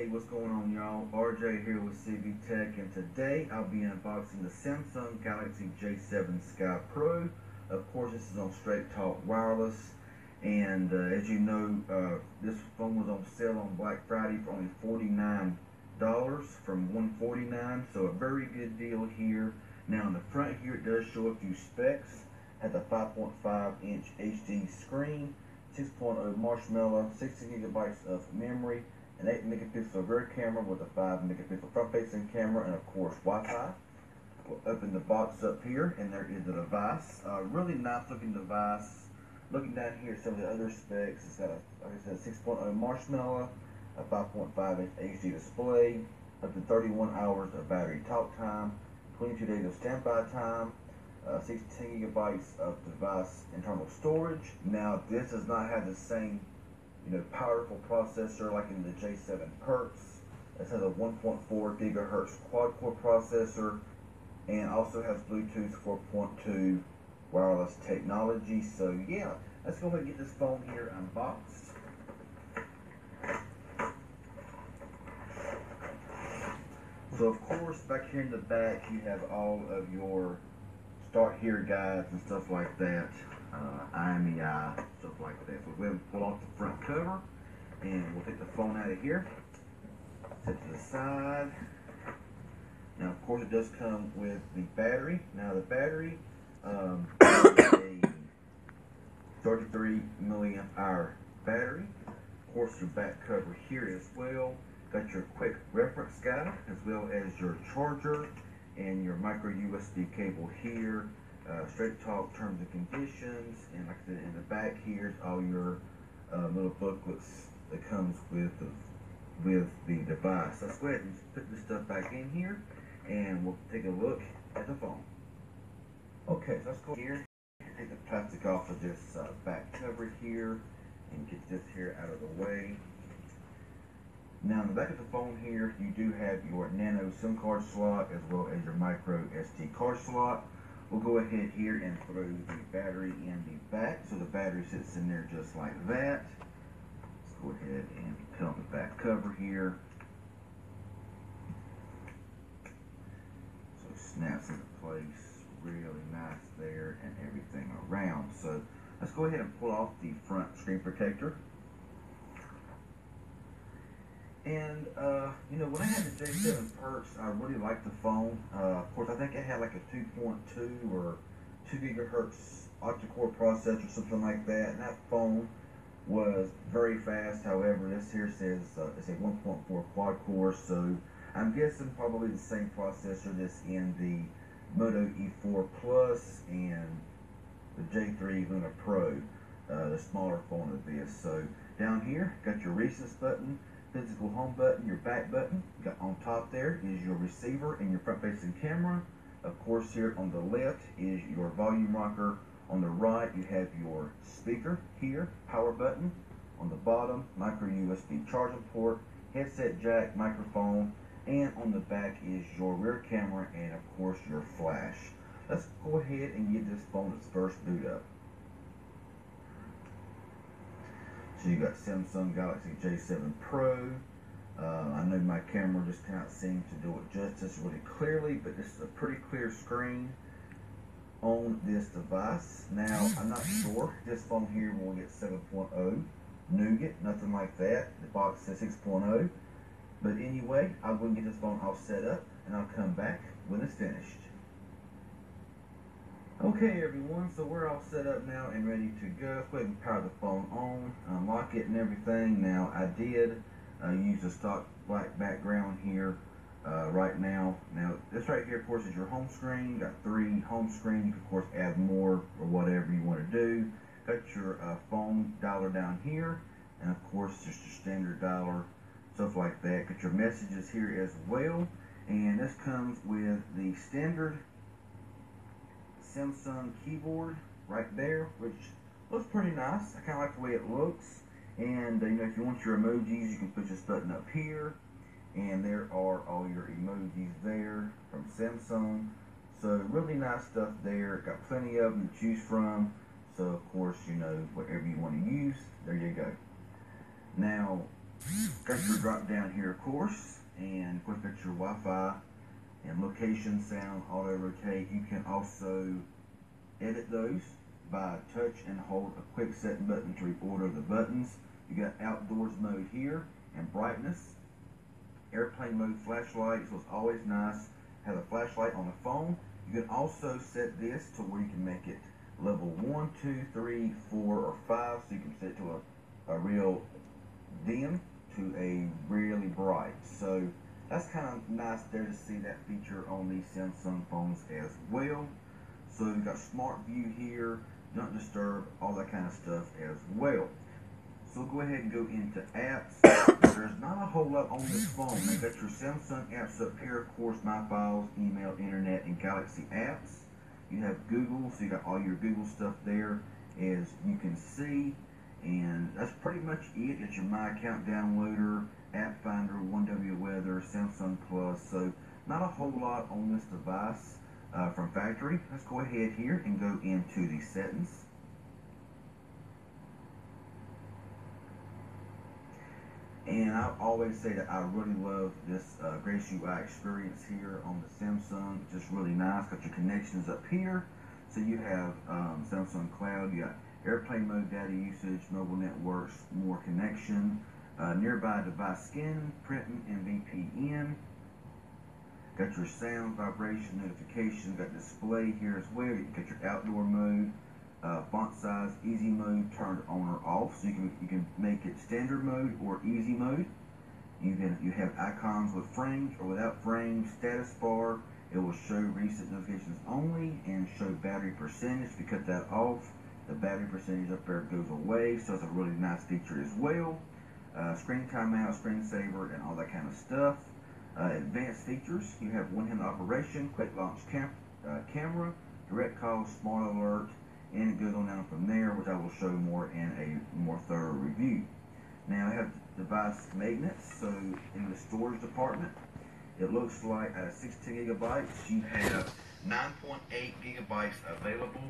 Hey, what's going on, y'all? RJ here with CV Tech, and today I'll be unboxing the Samsung Galaxy J7 Sky Pro. Of course, this is on Straight Talk Wireless, and as you know, this phone was on sale on Black Friday for only $49 from $149, so a very good deal here. Now, on the front here, it does show a few specs. Has a 5.5-inch HD screen, 6.0 Marshmallow, 16 gigabytes of memory, an 8-megapixel rear camera with a 5-megapixel front-facing camera, and of course Wi-Fi. We'll open the box up here, and there is the device. Really nice-looking device. Looking down here, some of the other specs. It's got a, like I said, 6.0 Marshmallow, a 5.5-inch HD display, up to 31 hours of battery talk time, 22 days of standby time. 16 gigabytes of device internal storage. Now, this does not have the same, powerful processor like in the J7 Perks. It has a 1.4 gigahertz quad-core processor, and also has Bluetooth 4.2 wireless technology. So yeah, let's go ahead and get this phone here unboxed. So of course, back here in the back, you have all of your start here guides and stuff like that, IMEI, stuff like that. So we'll go ahead and pull off the front cover, and we'll take the phone out of here, set to the side. Now of course it does come with the battery. Now the battery is a 33 milliamp hour battery. Of course your back cover here as well. Got your quick reference guide as well as your charger and your micro USB cable here, Straight Talk terms and conditions, and like I said, in the back here's all your little booklets that comes with the device. Let's go ahead and put this stuff back in here, and we'll take a look at the phone. Okay, so let's go here and take the plastic off of this back cover here, and get this here out of the way. Now, in the back of the phone here, you do have your nano SIM card slot as well as your micro SD card slot. We'll go ahead here and throw the battery in the back. So the battery sits in there just like that. Let's go ahead and put on the back cover here. So it snaps into place really nice there and everything around. So let's go ahead and pull off the front screen protector. And, when I had the J7 Perks, I really liked the phone. Of course, I think it had like a 2.2 or 2 gigahertz octa-core processor, something like that. And that phone was very fast. However, this here says it's a 1.4 quad-core, so I'm guessing probably the same processor that's in the Moto E4 Plus and the J3 Luna Pro, the smaller phone of this. So down here, got your recess button, physical home button, your back button. Got on top there is your receiver and your front-facing camera. Of course, here on the left is your volume rocker. On the right, you have your speaker here, power button. On the bottom, micro USB charging port, headset jack, microphone, and on the back is your rear camera and of course your flash. Let's go ahead and give this phone its first boot up. So you got Samsung Galaxy J7 Pro. I know my camera just cannot seem to do it justice really clearly, but this is a pretty clear screen on this device. Now, I'm not sure this phone here will get 7.0 Nougat, nothing like that. The box says 6.0. But anyway, I'll go and get this phone all set up, and I'll come back when it's finished. Okay everyone, so we're all set up now and ready to go. Let's go ahead and power the phone on, unlock it and everything. Now I did use a stock black background here right now. Now this right here of course is your home screen. Got 3 home screens. You can of course add more or whatever you want to do. Got your phone dialer down here, and of course just your standard dialer, stuff like that. Got your messages here as well, and this comes with the standard Samsung keyboard right there, which looks pretty nice. I kind of like the way it looks. And if you want your emojis, you can push this button up here, and there are all your emojis there from Samsung. So really nice stuff there. Got plenty of them to choose from. So of course, whatever you want to use, there you go. Now Got your drop down here, of course, and of course got your Wi-Fi and location, sound, auto rotate. You can also edit those by touch and hold a quick set button to reorder the buttons. You got outdoors mode here and brightness, airplane mode flashlight, so it's always nice. Have a flashlight on the phone. You can also set this to where you can make it level 1, 2, 3, 4, or 5, so you can set it to a real dim to a really bright. So that's kind of nice there to see that feature on these Samsung phones as well. So you've got smart view here, don't disturb, all that kind of stuff as well. So we'll go ahead and go into apps. There's not a whole lot on this phone. You've got your Samsung apps up here, of course, My Files, email, internet, and Galaxy apps. You have Google, so you got all your Google stuff there, as you can see. And that's pretty much it. It's your My Account downloader, App Finder, 1W Weather, Samsung Plus. So not a whole lot on this device from factory. Let's go ahead here and go into the settings. And I always say that I really love this Grace UI experience here on the Samsung. It's just really nice. Got your connections up here. So you have Samsung Cloud, you got airplane mode, data usage, mobile networks, more connection, nearby device scan, printing, and VPN. Got your sound, vibration, notification, got display here as well. You got your outdoor mode, font size, easy mode turned on or off, so you can make it standard mode or easy mode. You have icons with frames or without frames, status bar. It will show recent notifications only and show battery percentage. If you cut that off, the battery percentage up there goes away, so it's a really nice feature as well. Screen timeout, screensaver, and all that kind of stuff. Advanced features, you have one-hand operation, quick launch camera, direct call, smart alert, and it goes on down from there, which I will show more in a more thorough review. Now I have device maintenance, so in the storage department, it looks like out of 16 gigabytes, you have 9.8 gigabytes available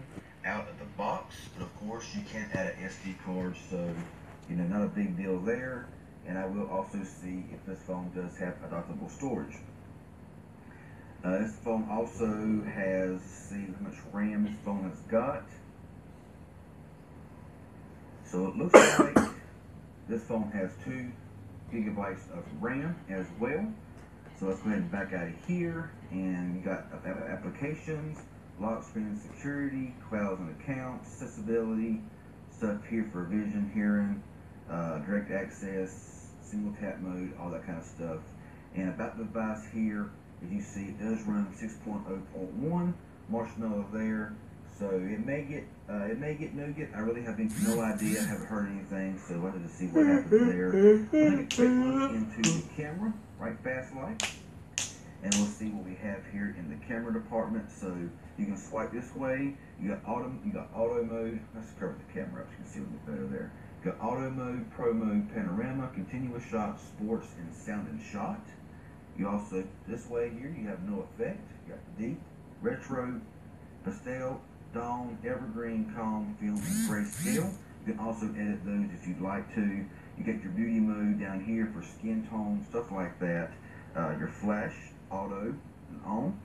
out of the box, but of course you can't add an SD card, so not a big deal there. And I will also see if this phone does have adaptable storage. This phone also has, see how much RAM this phone has got. So it looks like this phone has 2 gigabytes of RAM as well. So let's go ahead and back out of here, and you got applications, lock screen security, clouds and accounts, accessibility, stuff here for vision, hearing, direct access, single tap mode, all that kind of stuff. And about the device here, as you see, it does run 6.0.1 Marshmallow there. So it may get nougat. I really have no idea. I haven't heard anything, so we'll have to see what happens there. We'll take a quick look into the camera, right fast like, and we'll see what we have here in the camera department. So you can swipe this way. You got auto mode. Let's cover the camera up so you can see a little bit better there. You got auto mode, pro mode, panorama, continuous shot, sports, and sound and shot. You also, this way here, you have no effect. You got deep, retro, pastel, dawn, evergreen, calm, film, and grayscale. You can also edit those if you'd like to. You get your beauty mode down here for skin tone, stuff like that. Your flash, auto, and on.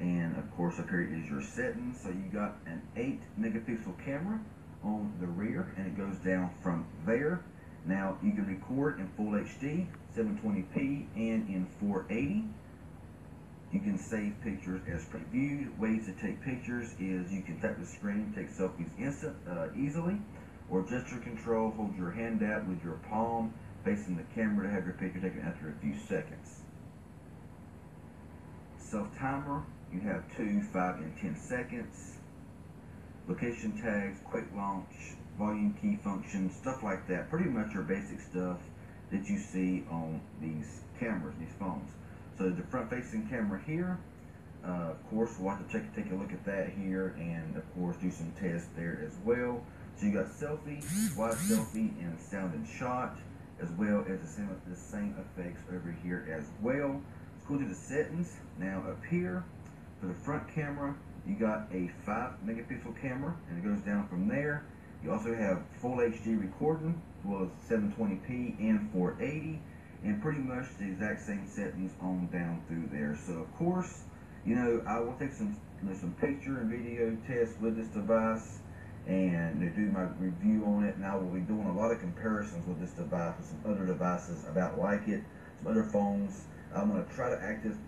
And of course up here is your settings. So you got an 8 megapixel camera on the rear, and it goes down from there. Now you can record in full HD, 720p, and in 480. You can save pictures as previewed. Ways to take pictures is you can tap the screen, take selfies easily, or gesture control, hold your hand out with your palm facing the camera to have your picture taken after a few seconds. Self timer, you have 2, 5, and 10 seconds. Location tags, quick launch, volume key function, stuff like that. Pretty much your basic stuff that you see on these cameras, these phones. So the front-facing camera here, of course, we'll have to take a look at that here, and of course do some tests there as well. So you got selfie, wide selfie, and sound and shot, as well as the same effects over here as well. Let's go to the settings. Now up here, for the front camera, you got a 5 megapixel camera, and it goes down from there. You also have full HD recording, as well as 720p and 480, and pretty much the exact same settings on down through there. So of course, I will take some picture and video tests with this device and do my review on it, and I will be doing a lot of comparisons with this device with some other devices about like it, some other phones. I'm going to try to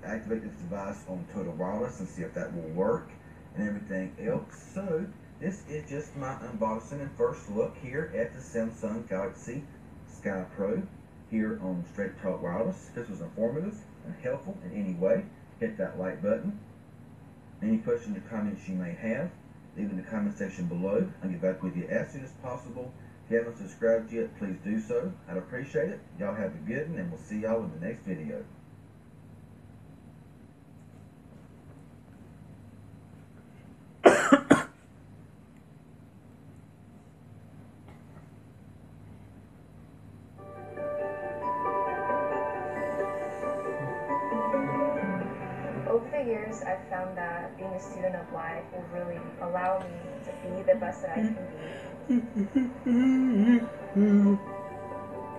activate this device on Total Wireless and see if that will work and everything else. So this is just my unboxing and first look here at the Samsung Galaxy Sky Pro here on Straight Talk Wireless. If this was informative and helpful in any way, hit that like button. Any questions or comments you may have, leave in the comment section below. I'll get back with you as soon as possible. If you haven't subscribed yet, please do so. I'd appreciate it. Y'all have a good one, and we'll see y'all in the next video. Over the years, I've found that being a student of life will really allow me to be the best that I can be.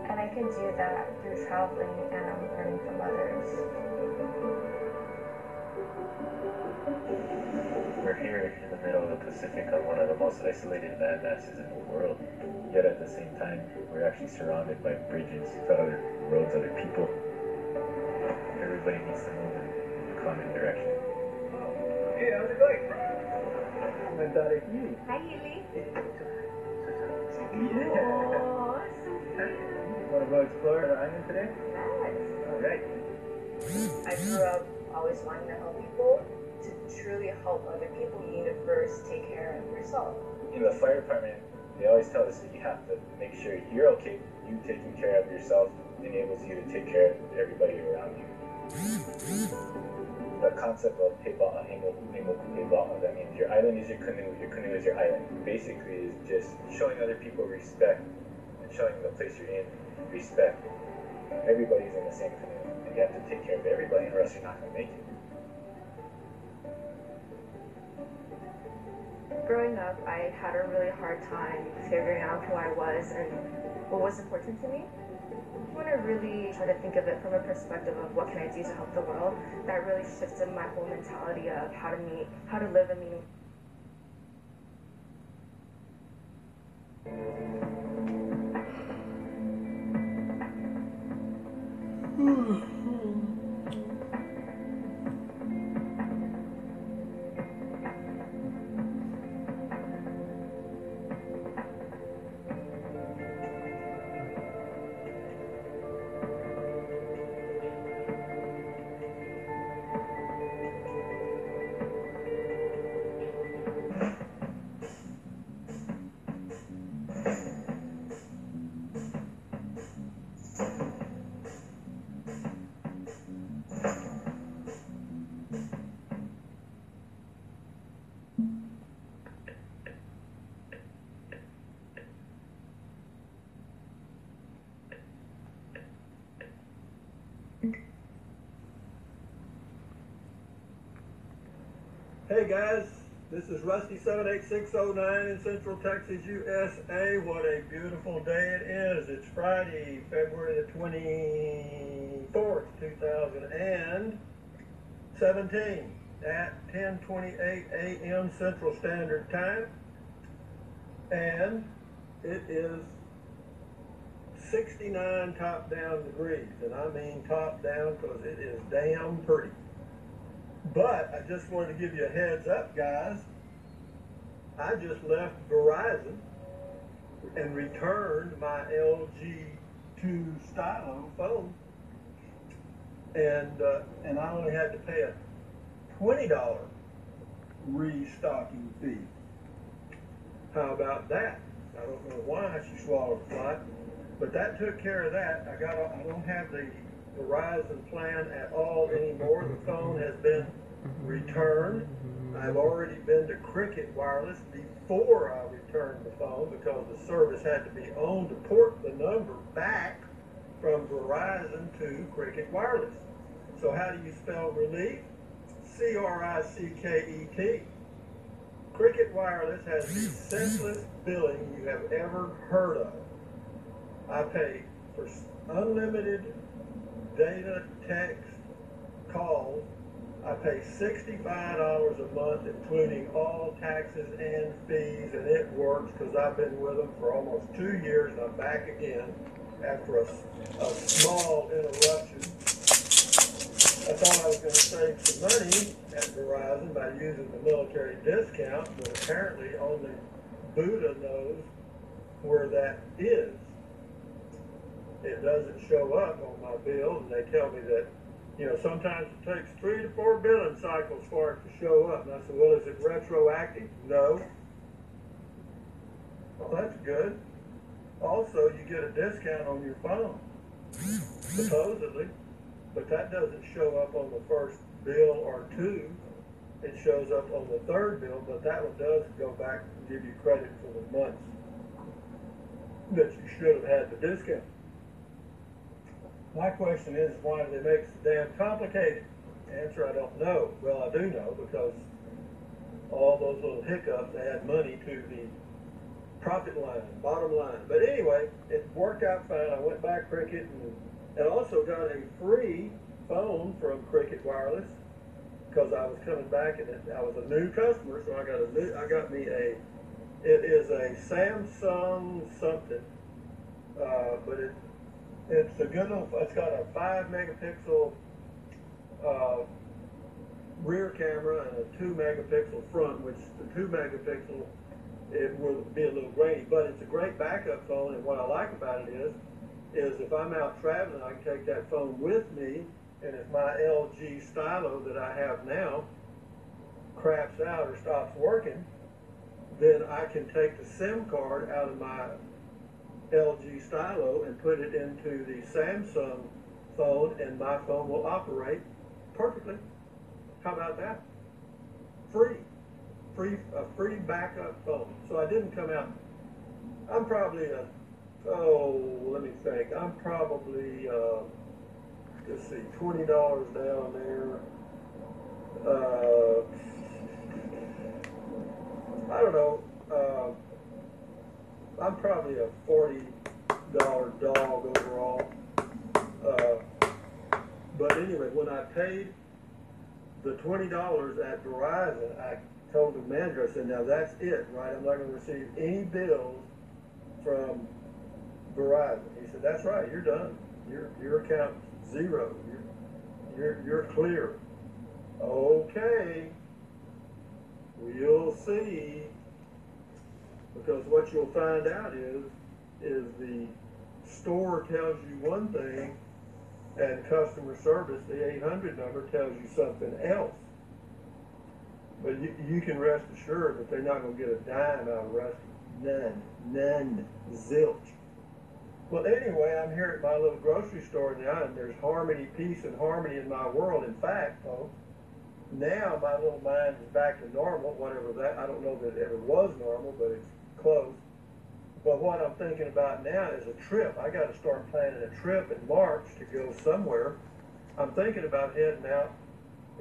And I can do that through traveling and learning from others. We're here in the middle of the Pacific on one of the most isolated landmasses in the world. Yet at the same time, we're actually surrounded by bridges to other worlds, other people. Everybody needs to move in a common direction. Hey, how's it going? My daughter Healy. Hi, Healy. Yeah. Oh, so cute. Want to go explore the island today? Yes. All right. I grew up always wanting to help people. To truly help other people, you need to first take care of yourself. In the fire department, they always tell us that you have to make sure you're okay. You taking care of yourself enables you to take care of everybody around you. The concept of peba, that means your island is your canoe is your island. Basically, is just showing other people respect and showing the place you're in respect. Everybody's in the same canoe, and you have to take care of everybody, or else you're not going to make it. Growing up, I had a really hard time figuring out who I was and what was important to me. When I really try to think of it from a perspective of what can I do to help the world, that really shifted my whole mentality of how to live a meaningful. Hey guys, this is Rusty 78609 in Central Texas, USA. What a beautiful day it is. It's Friday, February the 24th, 2017 at 10:28 a.m. Central Standard Time. And it is 69 top down degrees. And I mean top down because it is damn pretty. But I just wanted to give you a heads up, guys. I just left Verizon and returned my LG 2 Stylo phone, and I only had to pay a $20 restocking fee. How about that? I don't know why she swallowed a fly, but that took care of that. I don't have the Verizon plan at all anymore. The phone has been returned. I've already been to Cricket Wireless before I returned the phone because the service had to be on to port the number back from Verizon to Cricket Wireless. So how do you spell relief? C-R-I-C-K-E-T. Cricket Wireless has the simplest billing you have ever heard of. I pay for unlimited data, text, calls. I pay $65 a month, including all taxes and fees, and it works because I've been with them for almost 2 years, and I'm back again after a small interruption. I thought I was going to save some money at Verizon by using the military discount, but apparently only Buddha knows where that is. It doesn't show up on my bill, and they tell me that, sometimes it takes 3 to 4 billing cycles for it to show up. And I said, well, is it retroactive? No. Well, that's good. Also, you get a discount on your phone, supposedly, but that doesn't show up on the first bill or two. It shows up on the third bill, but that one does go back and give you credit for the months that you should have had the discount. My question is, why do they make it so damn complicated? Answer, I don't know. Well, I do know, because all those little hiccups add money to the profit line, bottom line. But anyway, it worked out fine. I went by Cricket and also got a free phone from Cricket Wireless because I was coming back and I was a new customer, so I got me it is a Samsung something, but it's a good little. It's got a 5-megapixel rear camera and a 2-megapixel front, which the 2-megapixel it will be a little grainy, but it's a great backup phone. And what I like about it is if I'm out traveling, I can take that phone with me, and if my LG Stylo that I have now craps out or stops working, then I can take the SIM card out of my LG Stylo and put it into the Samsung phone, and my phone will operate perfectly. How about that? A free backup phone. So I didn't come out. I'm probably let me think. I'm probably let's see, $20 down there. I don't know. I'm probably a $40 dog overall. But anyway, when I paid the $20 at Verizon, I told the manager, I said, now that's it, right? I'm not going to receive any bills from Verizon. He said, that's right, you're done. Your account's zero. You're clear. Okay. We'll see. Because what you'll find out is the store tells you one thing, and customer service, the 800 number, tells you something else. But you can rest assured that they're not going to get a dime out of Rusty. None. Zilch. Well, anyway, I'm here at my little grocery store now, and there's harmony, peace, and harmony in my world. In fact, folks, now my little mind is back to normal, whatever that. I don't know that it ever was normal, but it's close. But what I'm thinking about now is a trip. I got to start planning a trip in March to go somewhere. I'm thinking about heading out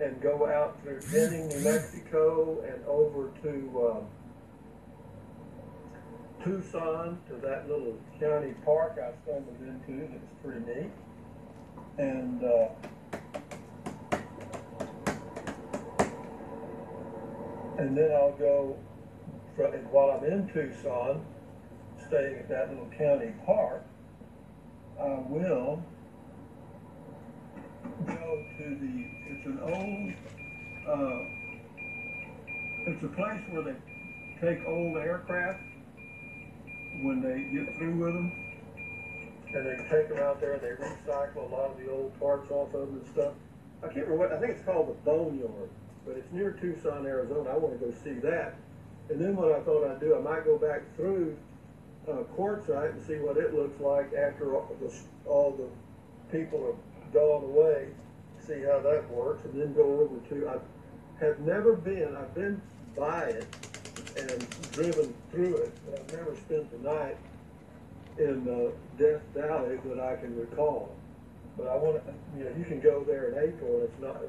and go out through Benning, New Mexico, and over to Tucson, to that little county park I stumbled into that's pretty neat. And then I'll go, and while I'm in Tucson, staying at that little county park, I will go to it's an old, it's a place where they take old aircraft when they get through with them, and they take them out there and they recycle a lot of the old parts off of them and stuff. I can't remember what, I think it's called the Boneyard, but it's near Tucson, Arizona. I want to go see that. And then what I thought I'd do, I might go back through Quartzsite and see what it looks like after all the people have gone away, see how that works, and then go over to, I have never been, I've been by it and driven through it, but I've never spent the night in Death Valley that I can recall. But I want to, you can go there in April, and it's not,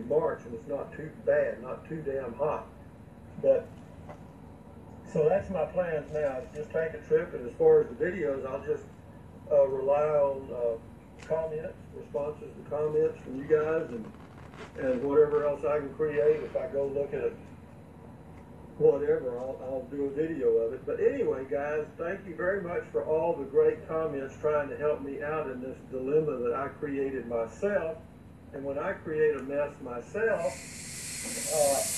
March, and it's not too bad, not too damn hot. But So that's my plans now, is just take a trip, and as far as the videos, I'll just rely on comments, responses to comments from you guys, and whatever else I can create. If I go look at whatever, I'll do a video of it. But anyway, guys, thank you very much for all the great comments trying to help me out in this dilemma that I created myself. And when I create a mess myself,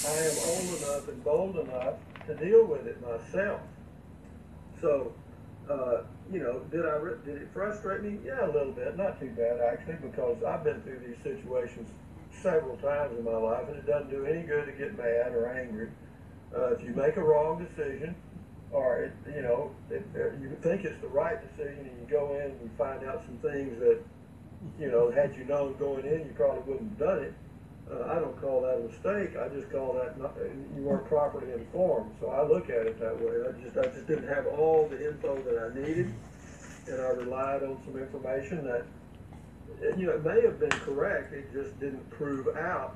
I am old enough and bold enough to deal with it myself. So, you know, did it frustrate me? Yeah, a little bit. Not too bad, actually, because I've been through these situations several times in my life, and it doesn't do any good to get mad or angry. If you make a wrong decision, or you think it's the right decision, and you go in and you find out some things that, you know, had you known going in, you probably wouldn't have done it. I don't call that a mistake. I just call that you weren't properly informed. So I look at it that way. I just didn't have all the info that I needed, and I relied on some information that, you know, it may have been correct. It just didn't prove out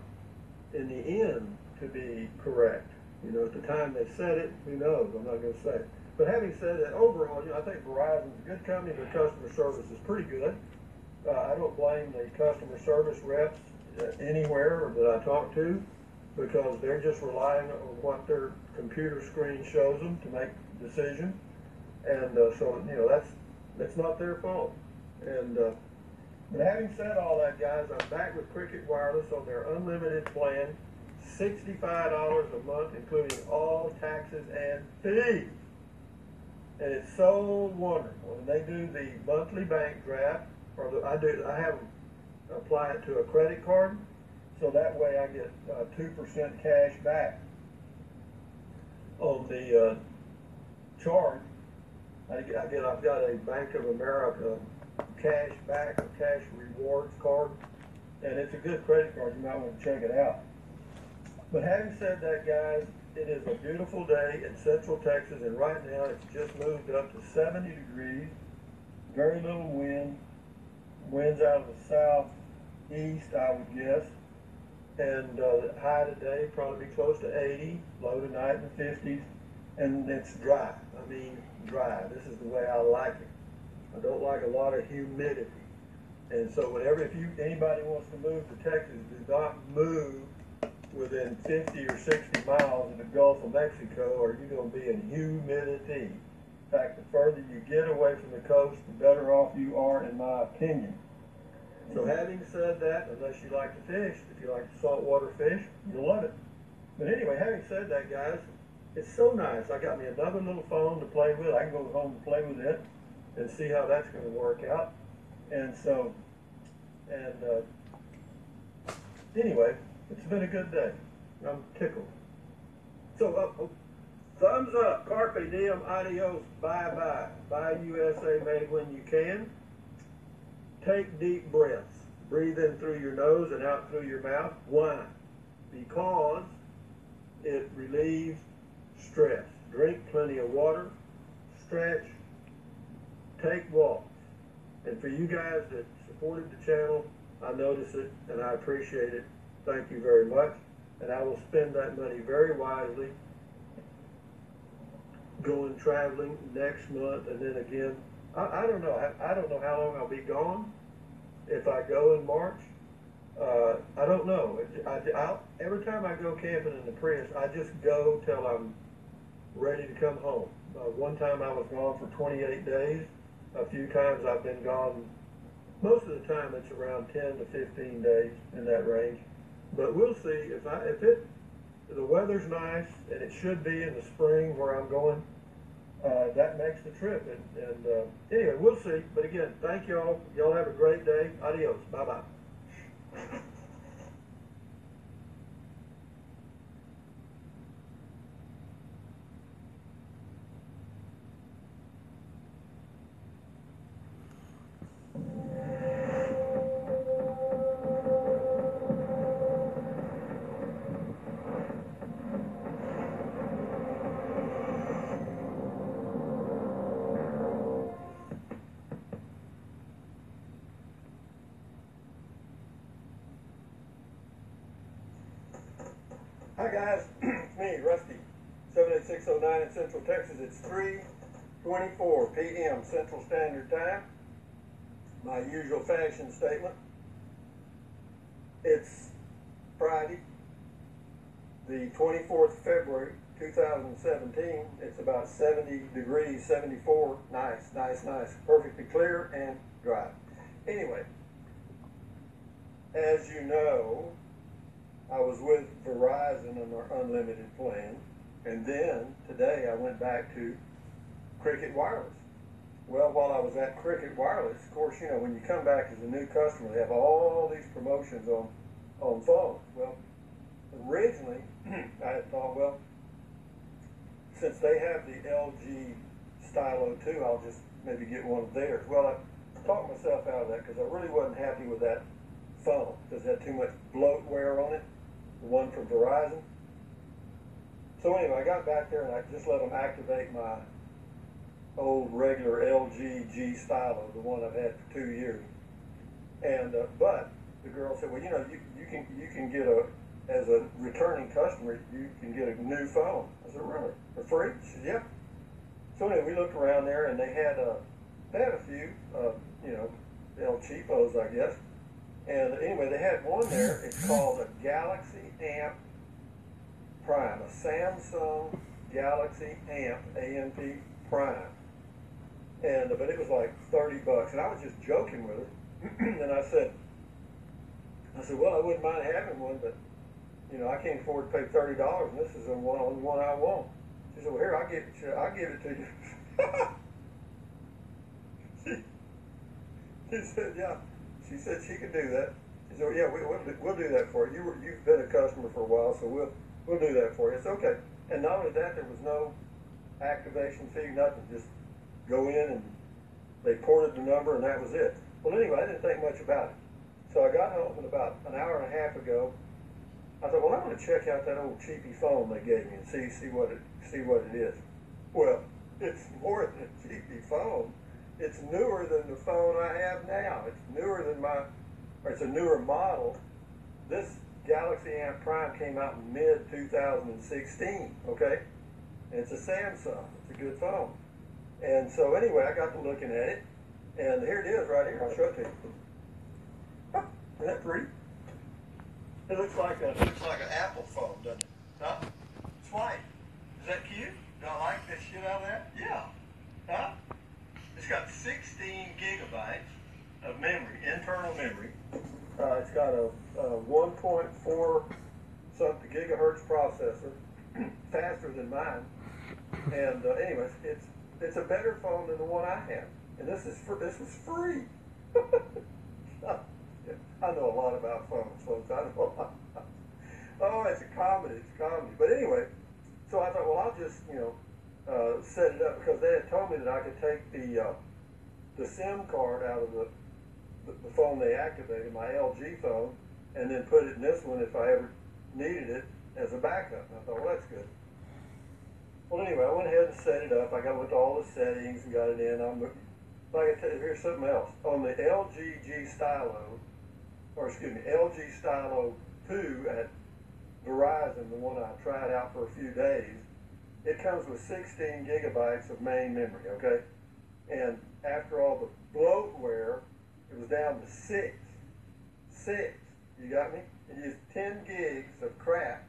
in the end to be correct. You know, at the time they said it, who knows? I'm not going to say it. But having said that, overall, you know, I think Verizon's a good company. Their customer service is pretty good. I don't blame the customer service reps anywhere that I talk to, because they're just relying on what their computer screen shows them to make decisions. And so, you know, that's not their fault. And but having said all that, guys, I'm back with Cricket Wireless on their unlimited plan. $65 a month, including all taxes and fees. And it's so wonderful. And they do the monthly bank draft, I have them apply it to a credit card, so that way I get 2% cash back on the charge. I've got a Bank of America cash back or cash rewards card, and it's a good credit card. You might want to check it out. But having said that, guys, it is a beautiful day in Central Texas, and right now it's just moved up to 70 degrees, very little wind, winds out of the southeast, I would guess, and the high today probably be close to 80, low tonight in the 50s, and it's dry. I mean, dry. This is the way I like it. I don't like a lot of humidity, and so if anybody wants to move to Texas, do not move within 50 or 60 miles of the Gulf of Mexico, or you're going to be in humidity. In fact, the further you get away from the coast, the better off you are, in my opinion. So having said that, unless you like to fish, if you like saltwater fish, you'll love it. But anyway, having said that, guys, it's so nice. I got me another little phone to play with. I can go home and play with it and see how that's going to work out. And so, anyway, it's been a good day. I'm tickled. So, thumbs up. Carpe diem. Adios. Bye-bye. Bye, USA. Made when you can. Take deep breaths. Breathe in through your nose and out through your mouth. Why? Because it relieves stress. Drink plenty of water. Stretch. Take walks. And for you guys that supported the channel, I notice it and I appreciate it. Thank you very much. And I will spend that money very wisely going traveling next month, and then again, I don't know. I don't know how long I'll be gone. If I go in March, I don't know. Every time I go camping in the Prius, I just go till I'm ready to come home. One time I was gone for 28 days. A few times I've been gone. Most of the time it's around 10 to 15 days, in that range. But we'll see. If the weather's nice, and it should be in the spring where I'm going, that makes the trip. And anyway, we'll see. But again, thank y'all. Y'all have a great day. Adios. Bye-bye. Hi guys, it's me, Rusty. 78609 in Central Texas. It's 3:24 p.m. Central Standard Time. My usual fashion statement. It's Friday, the 24th of February, 2017. It's about 70 degrees, 74. Nice, nice, nice. Perfectly clear and dry. Anyway, as you know, I was with Verizon on our unlimited plan, and then today I went back to Cricket Wireless. Well, while I was at Cricket Wireless, of course, you know, when you come back as a new customer, they have all these promotions on phones. Well, originally, I had thought, well, since they have the LG Stylo 2, I'll just maybe get one of theirs. Well, I talked myself out of that because I really wasn't happy with that phone because it had too much bloatware on it, the one from Verizon. So anyway, I got back there and I just let them activate my old regular LG G Stylo, the one I've had for 2 years. And but the girl said, well, you know, you can get as a returning customer, you can get a new phone. I said, really? For free? She said, yeah. So anyway, we looked around there and they had a few, you know, El Cheapos, I guess. And anyway, they had one there. It's called a Galaxy Amp Prime, a Samsung Galaxy Amp, A-M-P Prime. And but it was like $30, and I was just joking with her. And I said, well, I wouldn't mind having one, but you know, I can't afford to pay $30, and this is the only one I want. She said, well, here, I'll give it to you. she said, yeah. She said she could do that. She said, well, yeah, we'll do that for you. You've been a customer for a while, so we'll do that for you. It's okay. And not only that, there was no activation fee, nothing. Just go in and they ported the number, and that was it. Well, anyway, I didn't think much about it. So I got home, and about an hour and a half ago, I thought, well, I'm going to check out that old cheapy phone they gave me and see what it is. Well, it's more than a cheapy phone. It's newer than the phone I have now. It's newer than it's a newer model. This Galaxy Amp Prime came out in mid-2016, okay? And it's a Samsung. It's a good phone. And so anyway, I got to looking at it, and here it is right here. I'll show it to you. Huh, isn't that pretty? It looks like an Apple phone, doesn't it? Huh? It's white. Is that cute? Do I like the shit out of that? Yeah. Huh? It's got 16 gigabytes of memory, internal memory. It's got a 1.4 something gigahertz processor, faster than mine. And anyways, it's a better phone than the one I have, and this was free. I know a lot about phones, folks. I know a lot. Oh, it's a comedy. It's a comedy. But anyway, so I thought, well, I'll just set it up because they had told me that I could take the SIM card out of the phone they activated, my LG phone, and then put it in this one if I ever needed it as a backup. And I thought, well, that's good. Well, anyway, I went ahead and set it up. I got with all the settings and got it in. Like I tell you, here's something else. On the LG G Stylo, LG Stylo 2 at Verizon, the one I tried out for a few days, it comes with 16 gigabytes of main memory, okay? And after all the bloatware, it was down to 6. You got me? You used 10 gigs of crap,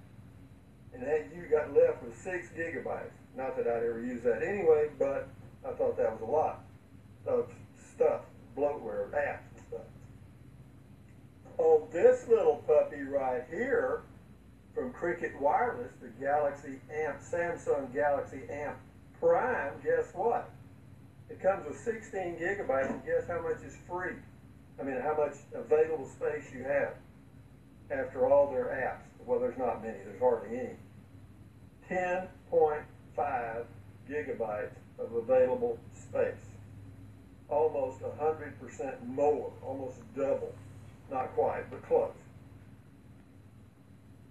and you got left with 6 gigabytes. Not that I'd ever use that anyway, but I thought that was a lot of stuff, bloatware, apps and stuff. On this little puppy right here from Cricket Wireless, the Samsung Galaxy Amp Prime, guess what? It comes with 16 gigabytes, and guess how much is free? I mean, how much available space you have after all their apps. Well, there's not many. There's hardly any. 10.5 gigabytes of available space. Almost 100% more. Almost double. Not quite, but close.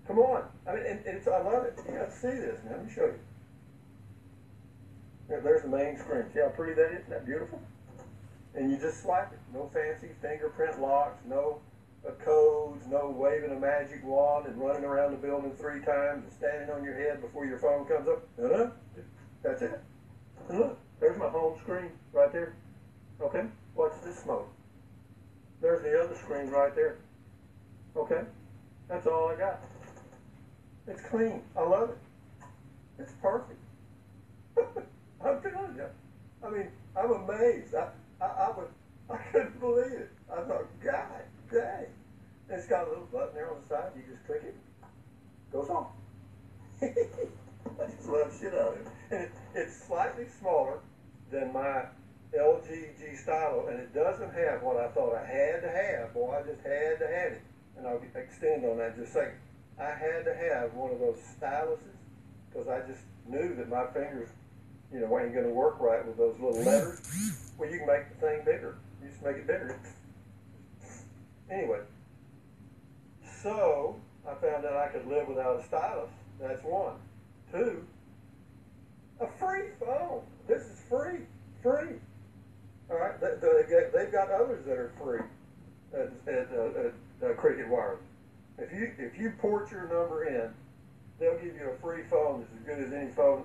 Come on. I mean, I love it. You got to see this now. Let me show you. There's the main screen. See how pretty that is? Isn't that beautiful? And you just swipe it. No fancy fingerprint locks. No codes, no waving a magic wand and running around the building 3 times and standing on your head before your phone comes up. That's it. Look, there's my home screen right there. Okay, watch this smoke. There's the other screen right there. Okay, that's all I got. It's clean. I love it. It's perfect. I'm telling you. I mean, I'm amazed. I couldn't believe it. I thought, God dang. It's got a little button there on the side. You just click it. Goes on. I just love the shit out of it. And it's slightly smaller than my LG G Stylo, and it doesn't have what I thought I had to have. Boy, I just had to have it. And I'll extend on that in just a second. I had to have one of those styluses because I just knew that my fingers, you know, ain't going to work right with those little letters. Well, you can make the thing bigger. You just make it bigger. Anyway, so I found out I could live without a stylus. That's one. Two, a free phone. This is free. Free. All right. They've got others that are free at Cricket Wireless. If you port your number in, they'll give you a free phone that's as good as any phone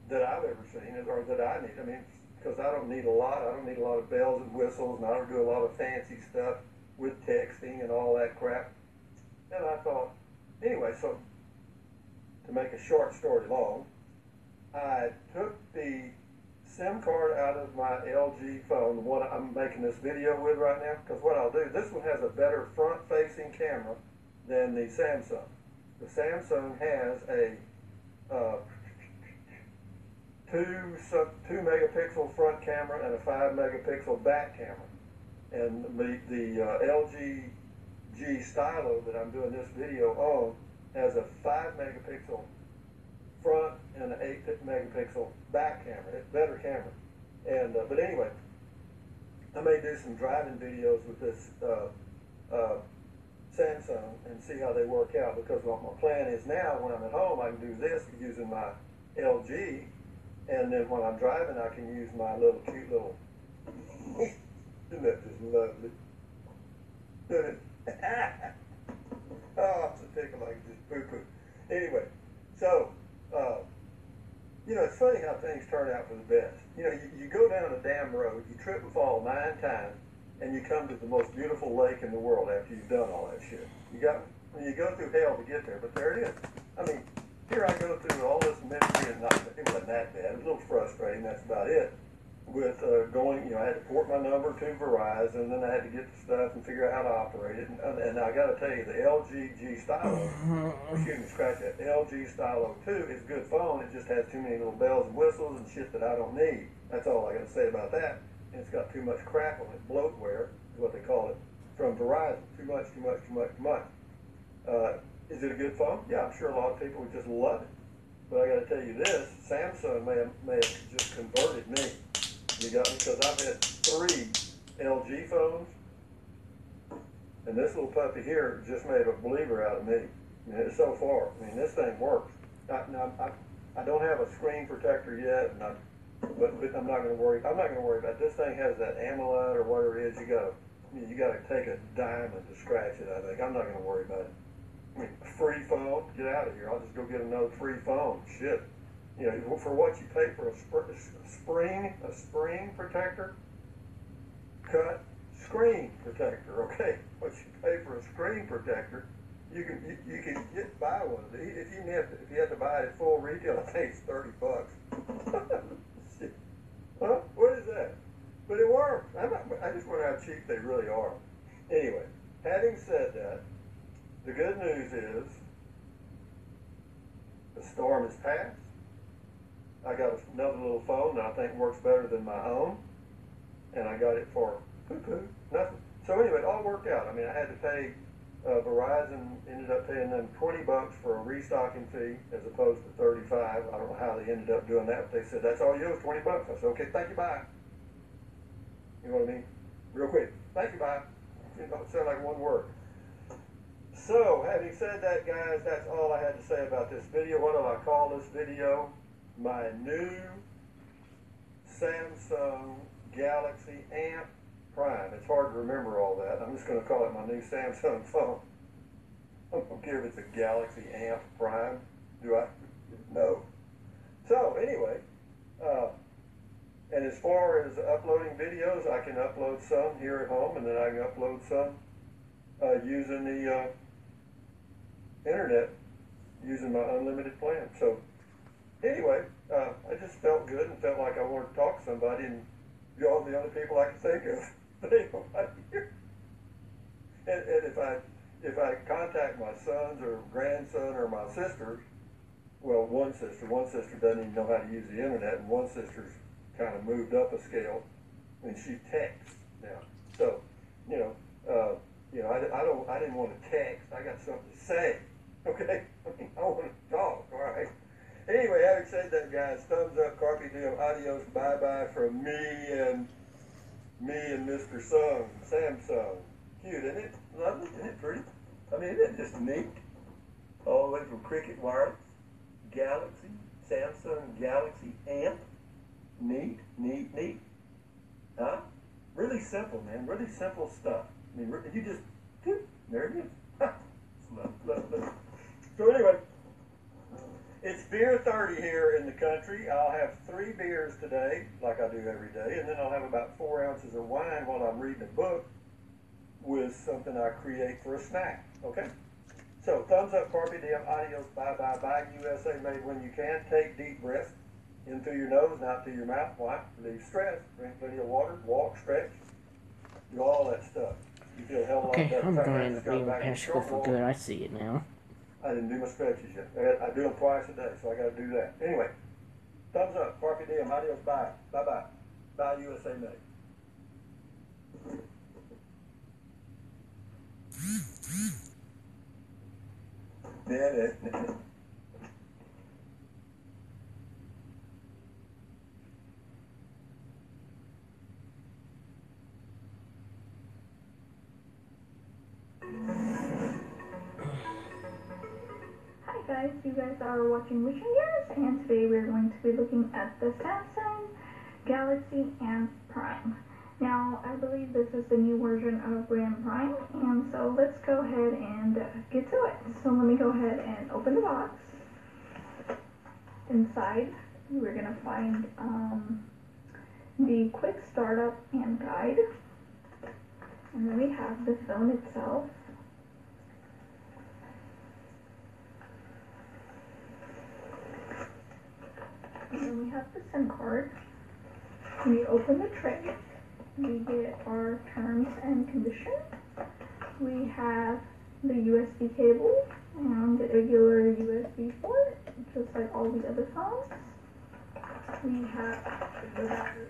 that I've ever seen or that I need. I mean, because I don't need a lot. I don't need a lot of bells and whistles, and I don't do a lot of fancy stuff with texting and all that crap. And I thought, anyway, so to make a short story long, I took the SIM card out of my LG phone, the one I'm making this video with right now, because what I'll do, this one has a better front-facing camera than the Samsung. The Samsung has a 2 megapixel front camera and a 5 megapixel back camera. And the LG G Stylo that I'm doing this video on has a 5 megapixel front and an 8 megapixel back camera. It's better camera. And but anyway, I may do some driving videos with this Samsung and see how they work out, because what my plan is now, when I'm at home, I can do this using my LG, and then when I'm driving, I can use my little cute little. Isn't that just lovely? Oh, it's a tickle like just poo-poo. Anyway, so, you know, it's funny how things turn out for the best. You know, you go down a damn road, you trip and fall 9 times, and you come to the most beautiful lake in the world after you've done all that shit. You go through hell to get there, but there it is. I mean, here I go through all this misery, and it wasn't that bad. It was a little frustrating, that's about it. With going, you know, I had to port my number to Verizon, and then I had to get the stuff and figure out how to operate it. And I got to tell you, the LG G Stylo, excuse me, scratch that, LG Stylo 2 is a good phone. It just has too many little bells and whistles and shit that I don't need. That's all I got to say about that. And it's got too much crap on it. Bloatware is what they call it from Verizon. Too much. Is it a good phone? Yeah, I'm sure a lot of people would just love it. But I got to tell you this, Samsung may have just converted me. You got me? Because I've had 3 LG phones, and this little puppy here just made a believer out of me. I mean, so far, I mean, this thing works. I don't have a screen protector yet, but I'm not going to worry. I'm not going to worry about it. This thing has that AMOLED or whatever it is. You got to take a diamond to scratch it. I think I'm not going to worry about it. I mean, free phone, get out of here. I'll just go get another free phone. Shit. You know, for what you pay for a spring protector, cut screen protector. Okay, what you pay for a screen protector, you can get buy one of these. If you have to buy it at full retail, I think it's $30. Huh? What is that? But it works. I just wonder how cheap they really are. Anyway, having said that, the good news is the storm has passed. I got another little phone that I think works better than my own, and I got it for nothing. So anyway, it all worked out. I mean, I had to pay, Verizon ended up paying them $20 for a restocking fee as opposed to $35. I don't know how they ended up doing that, but they said, that's all you owe, $20. I said, okay, thank you, bye. You know what I mean? Real quick, thank you, bye. You know, it sounded like one word. So, having said that, guys, that's all I had to say about this video. What do I call this video? My new Samsung Galaxy Amp Prime. It's hard to remember all that. I'm just going to call it my new Samsung phone. I don't care if it's a Galaxy Amp Prime. Do I? No. So anyway, and as far as uploading videos, I can upload some here at home, and then I can upload some using the internet, using my unlimited plan. So anyway, I just felt good and felt like I wanted to talk to somebody, and y'all are the only people I can think of. But ain't nobody here. And if I contact my sons or grandson or my sisters, well, one sister doesn't even know how to use the internet, and one sister's kind of moved up a scale, and she texts now. So, I didn't want to text. I got something to say. Okay, I want to talk. All right. Anyway, having said that, guys, thumbs up, carpe diem, adios, bye bye from me and Mr. Samsung. Cute, isn't it? Lovely, isn't it pretty? I mean, isn't it just neat? All the way from Cricket Wireless, Galaxy, Samsung Galaxy Amp. Neat. Huh? Really simple, man. Really simple stuff. I mean, you just, there it is. Love. So anyway, it's beer 30 here in the country. I'll have 3 beers today, like I do every day, and then I'll have about 4 ounces of wine while I'm reading a book with something I create for a snack. Okay? So, thumbs up, carpe diem, adios, bye, bye, bye. USA made when you can. Take deep breaths in through your nose and out through your mouth. Why? Relieve stress. Drink plenty of water. Walk, stretch. Do all that stuff. You feel a hell of a lot Okay, better. I'm Come going back in the and go green back past to school for short good. walk. I see it now. I didn't do my stretches yet. I do them twice a day, so I got to do that. Anyway, thumbs up, carpe diem, adios, bye. Bye-bye. Bye, USA made. Hi guys, you guys are watching Wishing Gears, and today we're going to be looking at the Samsung Galaxy Amp Prime. Now, I believe this is the new version of RAM Prime, and so let's go ahead and get to it. So let me go ahead and open the box. Inside, we're going to find the quick startup and guide, and then we have the phone itself. And then we have the SIM card. We open the tray. We get our terms and conditions. We have the USB cable and the regular USB port, just like all the other phones. We have the battery.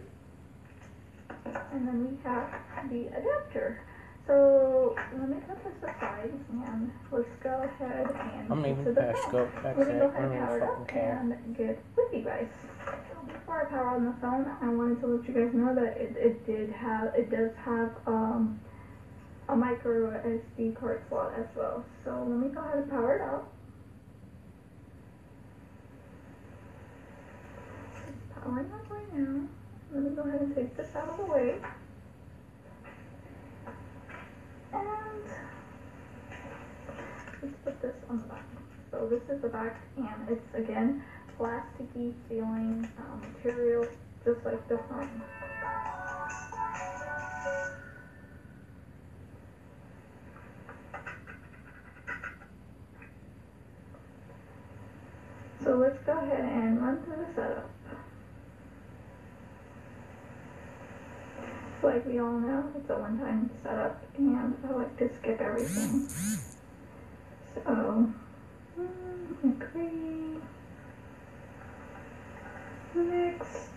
And then we have the adapter. So let me put this aside and let's go ahead and I'm get leaving to the past phone. go. That's Let me it. go I ahead don't and even power it fucking up care. and get with you guys. So before I power on the phone, I wanted to let you guys know that it does have a micro SD card slot as well. So let me go ahead and power it up. It's powering up right now. Let me go ahead and take this out of the way. And let's put this on the back. So this is the back, and it's again plasticky feeling material, just like the phone. So let's go ahead and run through the setup. Like we all know, it's a one-time setup, and I like to skip everything. So, agree. Next.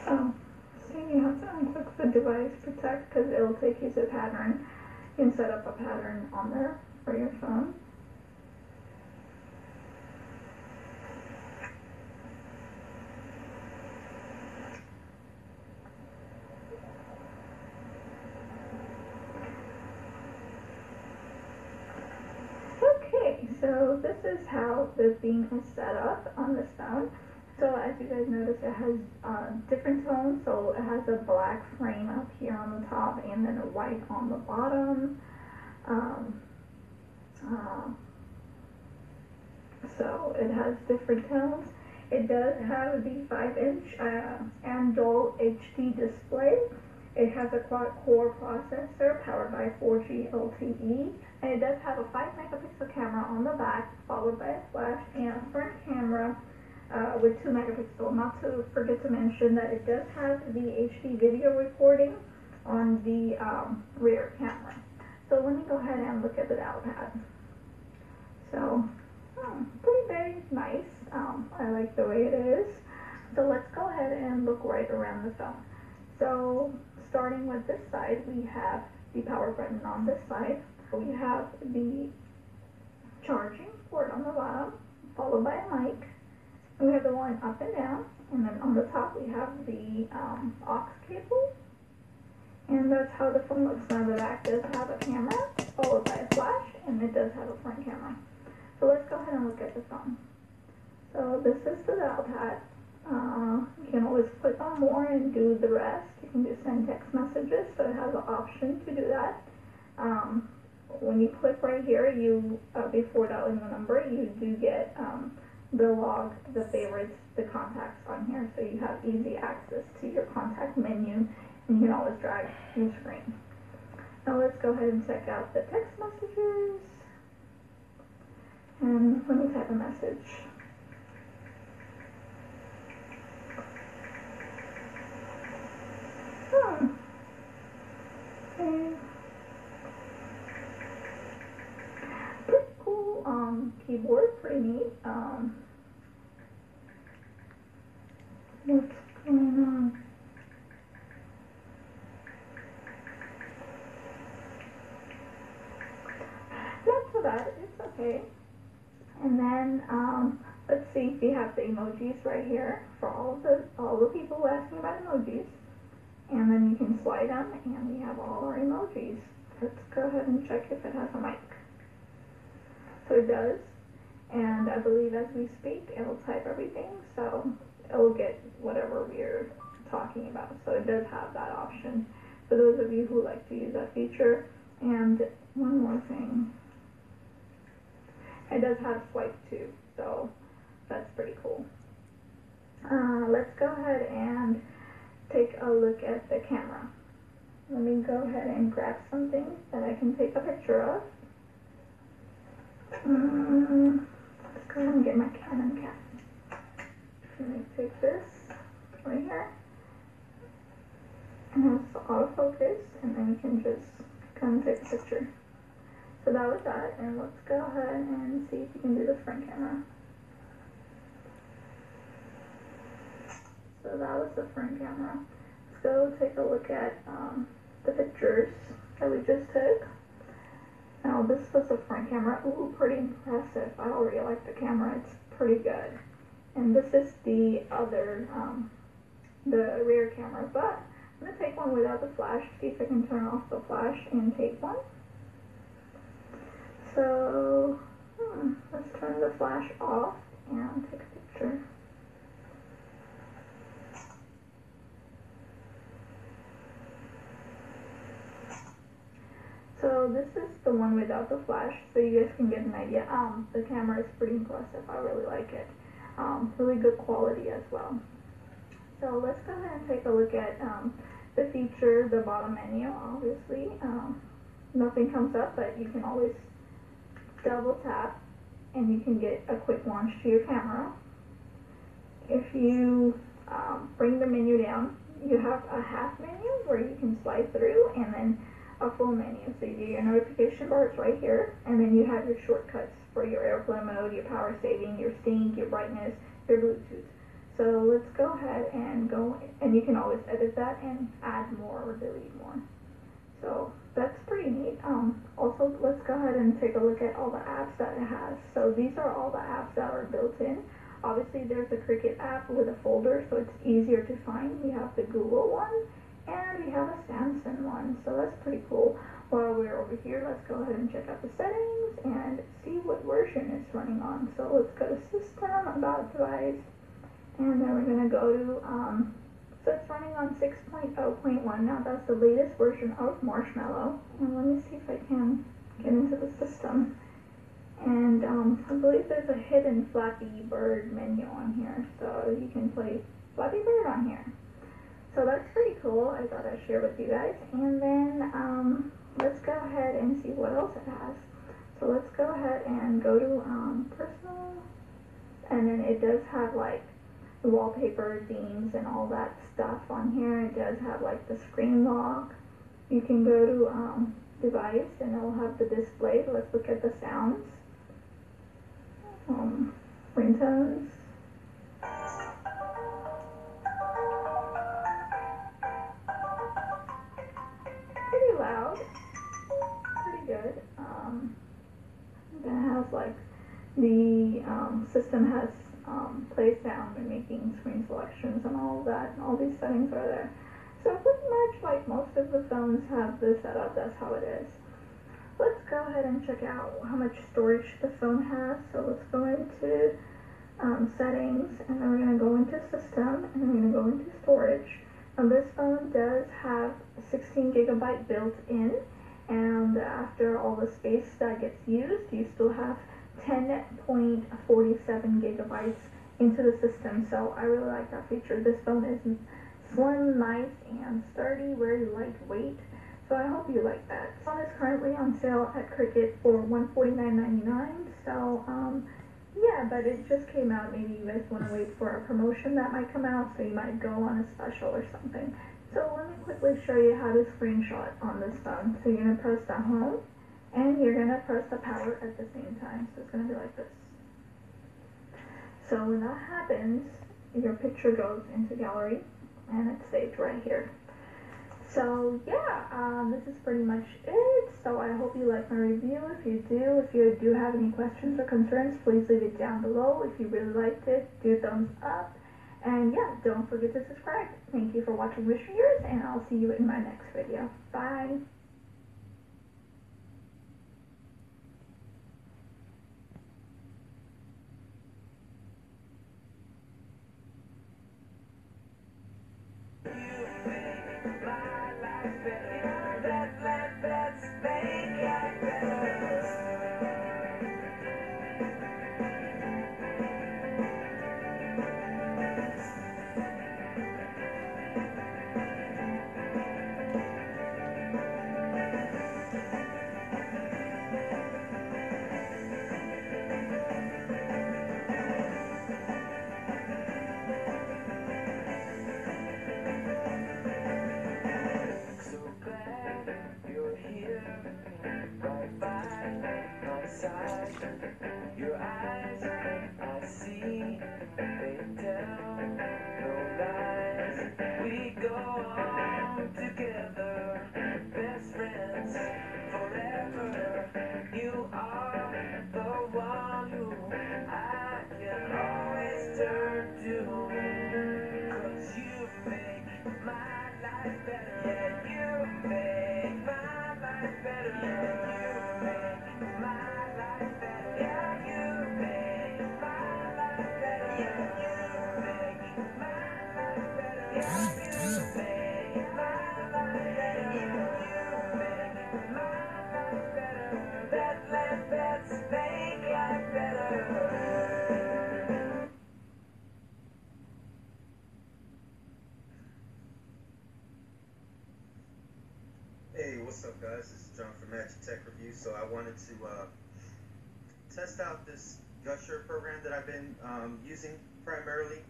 Oh, see, you have to unclick the device protect because it'll take you to pattern. You can set up a pattern on there for your phone. Okay, so this is how the theme is set up on this phone. So as you guys notice, it has different tones. So it has a black frame up here on the top and then a white on the bottom. So it has different tones. It does have the 5-inch AMOLED HD display. It has a quad-core processor powered by 4G LTE, and it does have a 5-megapixel camera on the back, followed by a flash and a front camera with 2 megapixels. Not to forget to mention that it does have the HD video recording on the rear camera. So let me go ahead and look at the Dialpad. So, pretty big, nice. I like the way it is. So let's go ahead and look right around the phone. So starting with this side, we have the power button on this side. We have the charging port on the bottom, followed by a mic. And we have the one up and down. And then on the top, we have the aux cable. And that's how the phone looks. Now the back does have a camera, followed by a flash, and it does have a front camera. So let's go ahead and look at the phone. So this is the Dialpad. You can always click on more and do the rest. You can just send text messages, so it has an option to do that. When you click right here, before dialing the number, you do get the log, the favorites, the contacts on here, so you have easy access to your contact menu, and you can always drag your screen. Now let's go ahead and check out the text messages. And let me type a message. Okay. Pretty cool keyboard, pretty neat. What's going on? Not so bad, it's okay. And then let's see if you have the emojis right here for all the people asking about emojis. And then you can slide them, and we have all our emojis. Let's go ahead and check if it has a mic. So it does, and I believe as we speak, it'll type everything, so it'll get whatever we're talking about. So it does have that option for those of you who like to use that feature. And one more thing. It does have swipe too, so that's pretty cool. Let's go ahead and take a look at the camera. Let me go ahead and grab something that I can take a picture of. Let's go ahead and get my Canon cam. Let me take this right here. And it has autofocus, and then you can just come and take a picture. So that was that, and let's go ahead and see if you can do the front camera. So that was the front camera. Let's go take a look at the pictures that we just took. Now this was the front camera. Ooh, pretty impressive. I already like the camera. It's pretty good. And this is the other, the rear camera. But I'm going to take one without the flash, see if I can turn off the flash and take one. So, let's turn the flash off and take a picture. So this is the one without the flash, so you guys can get an idea. The camera is pretty impressive. I really like it. Really good quality as well. So let's go ahead and take a look at the feature, the bottom menu. Obviously, nothing comes up, but you can always double tap and you can get a quick launch to your camera. If you bring the menu down, you have a half menu where you can slide through, and then a full menu. So you do your notification bars right here, and then you have your shortcuts for your airplane mode, your power saving, your sync, your brightness, your Bluetooth. So let's go ahead and and you can always edit that and add more or delete more. So that's pretty neat. Also, let's go ahead and take a look at all the apps that it has. So these are all the apps that are built in. Obviously, there's a Cricut app with a folder, so it's easier to find. We have the Google one, and we have a Samsung one, so that's pretty cool. While we're over here, let's go ahead and check out the settings and see what version it's running on. So let's go to System, About Device, and then we're gonna go to, so it's running on 6.0.1. Now that's the latest version of Marshmallow. And let me see if I can get into the system. And I believe there's a hidden Flappy Bird menu on here, so you can play Flappy Bird on here. So that's pretty cool. I thought I'd share with you guys. And then let's go ahead and see what else it has. So let's go ahead and go to personal, and then it does have like the wallpaper, themes, and all that stuff on here. It does have like the screen lock. You can go to device, and it will have the display. Let's look at the sounds. Ringtones. Pretty loud. Pretty good. Then it has like the system has play sound and making screen selections and all of that, and all these settings are there. So pretty much like most of the phones have this setup, that's how it is. Let's go ahead and check out how much storage the phone has. So let's go into settings, and then we're going to go into system, and then we're going to go into storage. Now this phone does have 16 gigabyte built in, and after all the space that gets used, you still have 10.47 gigabytes into the system. So I really like that feature. This phone is slim, nice, and sturdy, very lightweight. So I hope you like that. This phone is currently on sale at Cricket for $149.99. So yeah, but it just came out. Maybe you guys want to wait for a promotion that might come out, so you might go on a special or something. So let me quickly show you how to screenshot on this phone. So you're going to press the home, and you're going to press the power at the same time. So it's going to be like this. So when that happens, your picture goes into gallery, and it's saved right here. So yeah, this is pretty much it. So I hope you like my review. If you do have any questions or concerns, please leave it down below. If you really liked it, do a thumbs up. And yeah, don't forget to subscribe. Thank you for watching Wish for Yours, and I'll see you in my next video. Bye. Your eyes, I see, they tell no lies. We go on together, best friends forever. You are the one who I can always turn to, 'cause you make my life better. Yeah, you make my life better. Yeah, you make my life better. Yeah, you make my life better. Yeah, you make my life better. Yeah, you make my life better. Yeah, you make my life better. Let's make life better. Hey, what's up guys? This is John from Magic Tech Review. So I wanted to test out this Gusher program that I've been using primarily.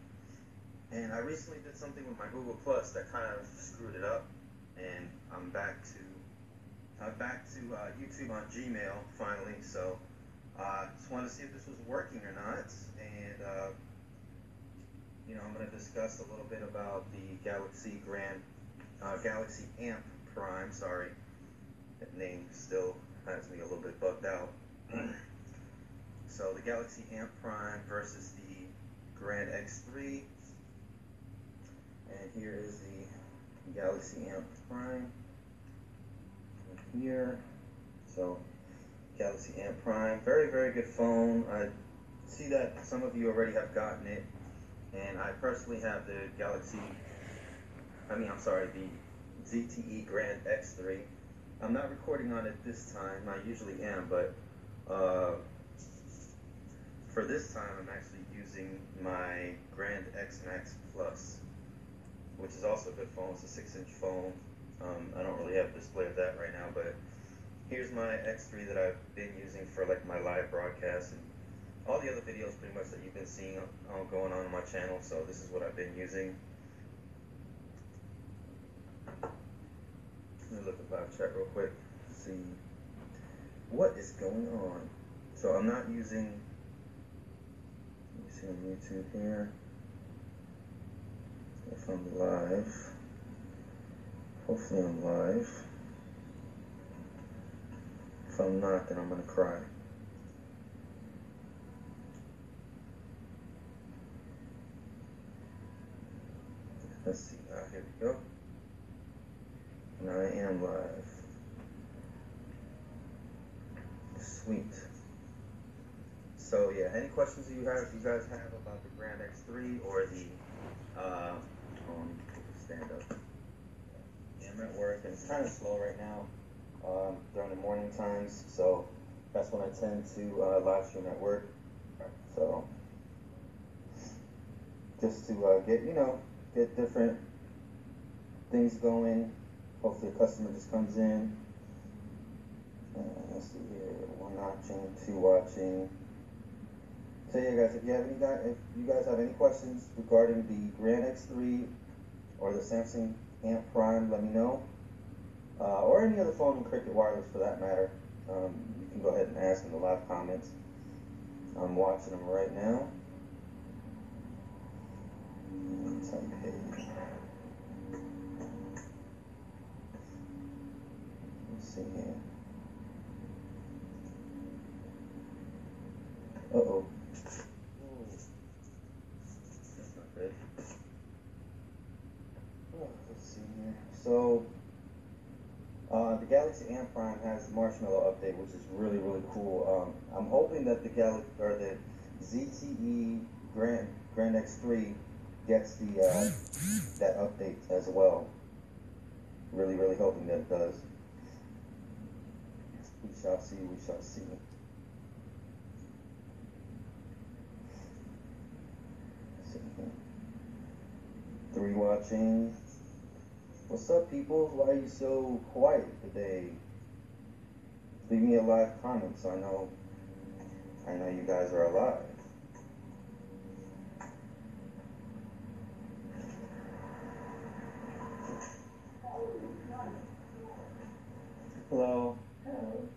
And I recently did something with my Google Plus that kind of screwed it up. And I'm back to YouTube on Gmail finally. So just wanted to see if this was working or not. And I'm going to discuss a little bit about the Galaxy Amp Prime. Sorry, that name still has me a little bit bugged out. So the Galaxy Amp Prime versus the Grand X3. And here is the Galaxy Amp Prime here. So Galaxy Amp Prime, very, very good phone. I see that some of you already have gotten it. and I personally have the the ZTE Grand X3. I'm not recording on it this time. I usually am, but for this time, I'm actually using my Grand X Max Plus, which is also a good phone. It's a 6-inch phone. I don't really have a display of that right now, but here's my X3 that I've been using for like my live broadcasts and all the other videos pretty much that you've been seeing going on my channel. So this is what I've been using. Let me look at live chat real quick to see what is going on. So I'm not using, let me see on YouTube here, if I'm live. Hopefully I'm live. If I'm not, then I'm gonna cry. Let's see, here we go. And I am live. Sweet. So yeah, any questions you guys have about the Grand X3 or the stand up? Yeah, I'm at work and it's kind of slow right now during the morning times, so that's when I tend to live stream at work. So just to get different things going. Hopefully a customer just comes in. Let's see here, 1 watching, 2 watching. So yeah, guys, if you guys have any questions regarding the Grand X3 or the Samsung Amp Prime, let me know. Or any other phone in Cricket Wireless for that matter. You can go ahead and ask in the live comments. I'm watching them right now. Let's see here. Uh-oh. That's not good. Oh, let's see here. So, the Galaxy Amp Prime has the Marshmallow update, which is really, really cool. I'm hoping that the ZTE Grand X3 gets the that update as well. Really, really hoping that it does. We shall see. We shall see. Let's see here. 3 watching. What's up, people? Why are you so quiet today? Leave me a live comment so I know you guys are alive. Hello. Hello.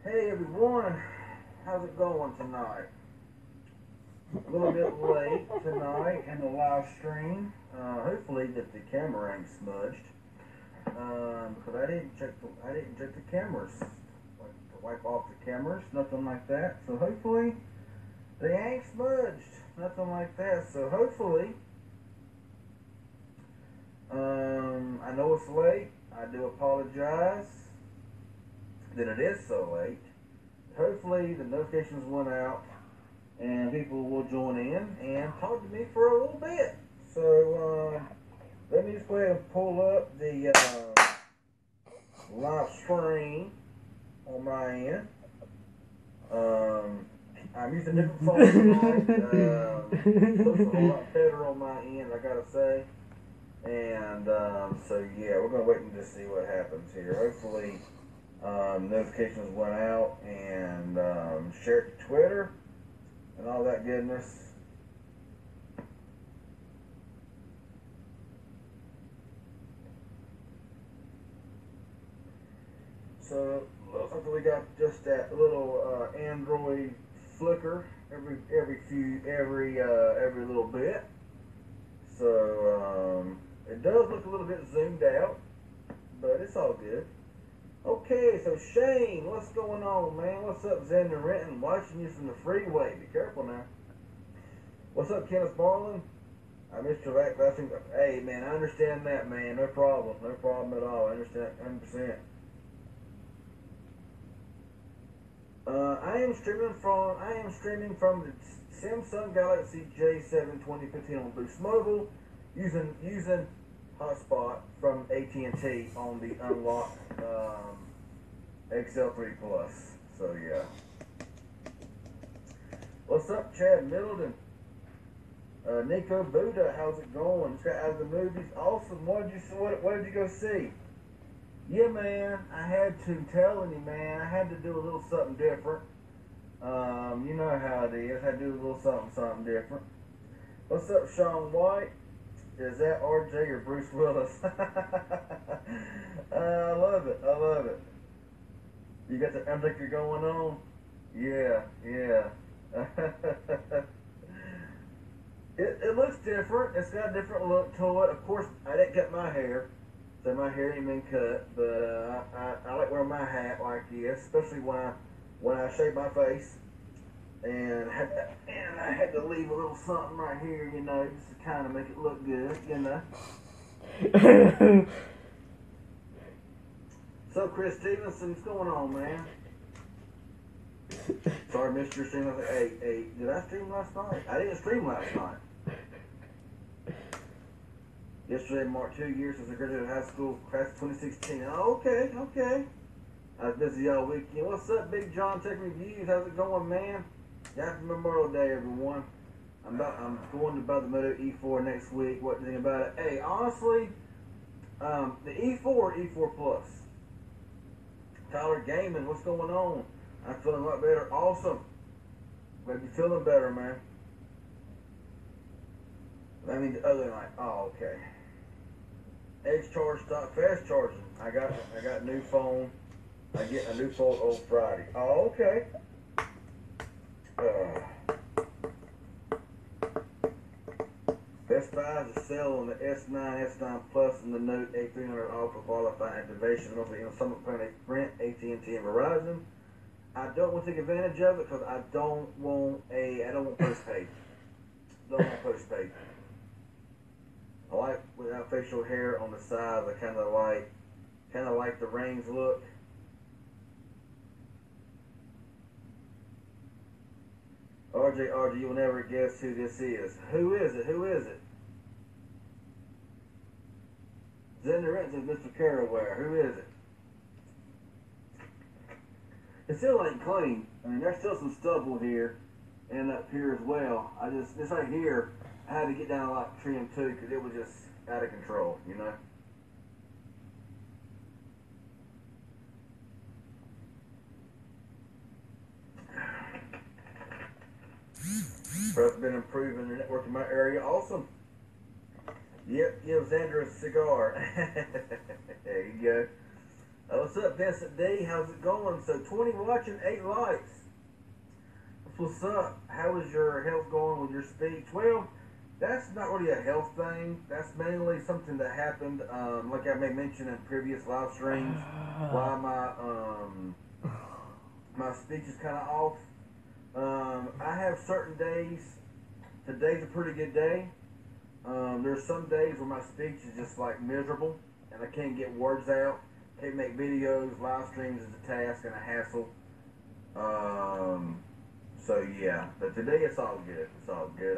Hey everyone, how's it going tonight? A little bit late tonight in the live stream. Hopefully that the camera ain't smudged. Because I didn't check the cameras, like to wipe off the cameras, nothing like that. So hopefully they ain't smudged, nothing like that. So hopefully, I know it's late. I do apologize that it is so late. Hopefully the notifications went out and people will join in and talk to me for a little bit. So let me just go ahead and pull up the live stream on my end. I'm using different phones tonight. Looks a whole lot better on my end, I gotta say. And so yeah, we're gonna wait and just see what happens here. Hopefully notifications went out and shared to Twitter and all that goodness. So looks like we got just that little Android flicker every little bit. So it does look a little bit zoomed out, but it's all good. Okay, so Shane, what's going on, man? What's up, Xander Renton? Watching you from the freeway. Be careful now. What's up, Kenneth Barlin? I missed your last thing. Hey, man, I understand that, man. No problem. No problem at all. I understand 100%. I am streaming from the Samsung Galaxy J7 2015 on Boost Mobile using hotspot from AT&T on the unlocked XL3 Plus. So yeah. What's up, Chad Middleton? Nico Buddha, how's it going? Just got out of the movies. Awesome. What did you go see? Yeah, man, I had to. Telling you, man, I had to do a little something different. You know how it is. I had to do a little something different. What's up, Sean White? Is that RJ or Bruce Willis? I love it. I love it. You got the Undertaker going on? Yeah, yeah. It looks different. It's got a different look to it. Of course, I didn't cut my hair. So my hair ain't been cut, but I like wearing my hat like this, especially when I shave my face, and I had to leave a little something right here, you know, just to kind of make it look good, you know. So Chris Stevenson, what's going on, man? Sorry, I missed your stream. I was like, hey, did I stream last night? I didn't stream last night. Yesterday marked 2 years since I graduated high school, class of 2016. Oh, okay. I was busy all weekend. What's up, Big John Tech Reviews? How's it going, man? Happy Memorial Day, everyone. I'm going to buy the Moto E4 next week. What do you think about it? Hey, honestly, the E4 Plus. Tyler Gaiman, what's going on? I'm feeling a lot better. Awesome. Glad you're feeling better, man. I mean, the other night. Oh, okay. Edge charge stock fast charging. I got a new phone. I get a new phone on Friday. Oh, okay. Best Buy is a sale on the S9, S9 Plus, and the Note A300 Ultra qualifying activation. Mostly in some plan Sprint, AT&T, and Verizon. I don't want to take advantage of it because I don't want postpaid. Don't want postpaid. I like without facial hair on the sides. I kind of like the Reigns look. RJ, you will never guess who this is. Who is it? Xander Renton says Mr. Caraware. Who is it? It still ain't clean. I mean, there's still some stubble here and up here as well. This right here, I had to get down a lot trim too because it was just out of control, you know. I've been improving the network in my area. Awesome. Yep, give Xander a cigar. There you go. What's up, Vincent D? How's it going? So 20 watching, 8 likes. What's up? How is your health going with your speech? Well, that's not really a health thing. That's mainly something that happened, like I may mention in previous live streams, why my speech is kind of off. I have certain days. Today's a pretty good day. There's some days where my speech is just like miserable, and I can't get words out. Can't make videos. Live streams is a task and a hassle. So yeah, but today it's all good. It's all good.